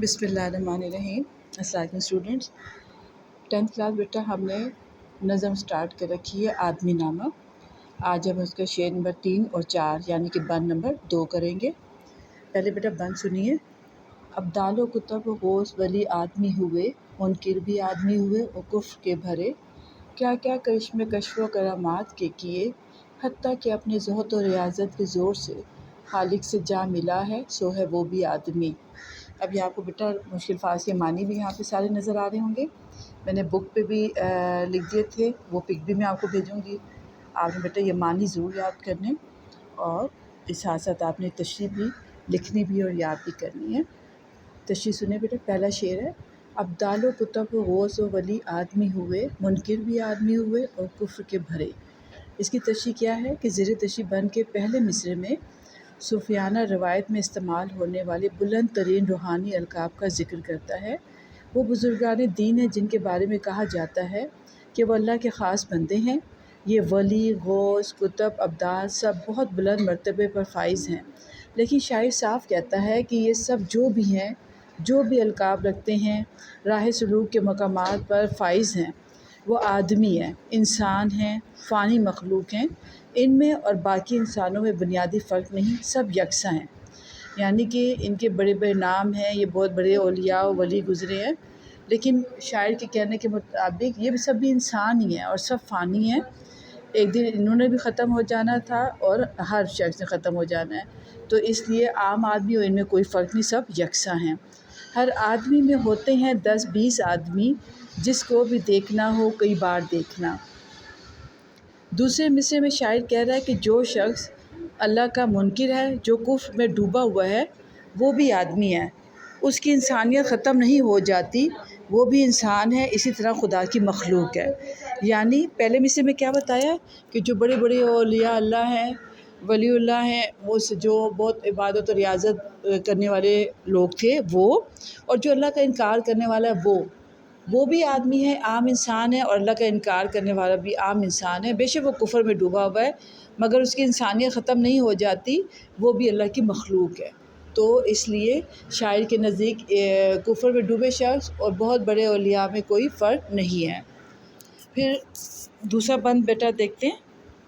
बिस्मिल्लाहिर्रहमानिर्रहीम। अस्सलाम वालेकुम स्टूडेंट्स। 10th क्लास बेटा हमने नज़म स्टार्ट कर रखी है आदमी नामा। आज हम उसका शेर नंबर 3 और 4 यानी कि बंद नंबर 2 करेंगे। पहले बेटा बंद सुनिए। अब्दालो कुतब गौस वली आदमी हुए, मुनकिर भी आदमी हुए और कुफ्र के भरे। क्या क्या करिश्मे कश्फ़ो करामात के किए, हत्ता कि अपने ज़ुहद और रियाज़त के ज़ोर से खालिक से जा मिला है, सो है वो भी आदमी। अब ये आपको बेटा मुश्किल फास के मानी भी यहाँ पे सारे नज़र आ रहे होंगे। मैंने बुक पे भी लिख दिए थे, वो पिक भी मैं आपको भेजूँगी। आपने बेटा ये मानी ज़रूर याद करने और इस साथ साथ आपने तशरीह भी लिखनी भी और याद भी करनी है। तशरीह सुने बेटा। पहला शेर है, अब्दालो कुतब गौस वली आदमी हुए, मुनकिर भी आदमी हुए और कुफ्र के भरे। इसकी तशरीह क्या है कि ज़ेर तशरीह बंद के पहले मिसरे में सूफियाना रवायत में इस्तेमाल होने वाले बुलंद तरीन रूहानी अलकाब का ज़िक्र करता है। वो बुज़ुर्गान दीन हैं जिनके बारे में कहा जाता है कि वो अल्लाह के ख़ास बंदे हैं। ये वली, गौस, कुतब, अब्दाल सब बहुत बुलंद मर्तबे पर फाइज़ हैं। लेकिन शायर साफ कहता है कि ये सब जो भी हैं, जो भी अलकाब रखते हैं, राह सलूक के मकामात पर फाइज़ हैं, वो आदमी हैं, इंसान हैं, फ़ानी मखलूक हैं। इनमें और बाकी इंसानों में बुनियादी फ़र्क नहीं, सब यकसा हैं। यानी कि इनके बड़े बड़े नाम हैं, ये बहुत बड़े औलिया और वली गुज़रे हैं, लेकिन शायर के कहने के मुताबिक ये सब भी इंसान ही हैं और सब फ़ानी हैं। एक दिन इन्होंने भी ख़त्म हो जाना था और हर शख्स ने ख़त्म हो जाना है, तो इसलिए आम आदमी और इनमें कोई फ़र्क नहीं, सब यकसा हैं। हर आदमी में होते हैं 10-20 आदमी, जिसको भी देखना हो कई बार देखना। दूसरे मिसरे में शायर कह रहा है कि जो शख्स अल्लाह का मुनकिर है, जो कुफ्र में डूबा हुआ है, वो भी आदमी है। उसकी इंसानियत ख़त्म नहीं हो जाती, वो भी इंसान है, इसी तरह खुदा की मखलूक है। यानी पहले मिसरे में क्या बताया कि जो बड़े बड़े औलिया अल्लाह हैं, वलीउल्लाह हैं, वो जो बहुत इबादत और रियाज़त करने वाले लोग थे वो, और जो अल्लाह का इनकार करने वाला है वो भी आदमी है, आम इंसान है, और अल्लाह का इनकार करने वाला भी आम इंसान है। बेशक वो कुफ्र में डूबा हुआ है, मगर उसकी इंसानियत ख़त्म नहीं हो जाती, वो भी अल्लाह की मखलूक है। तो इसलिए शायर के नज़दीक कुफ्र में डूबे शख्स और बहुत बड़े औलिया में कोई फ़र्क नहीं है। फिर दूसरा बंद बेटा देखते हैं।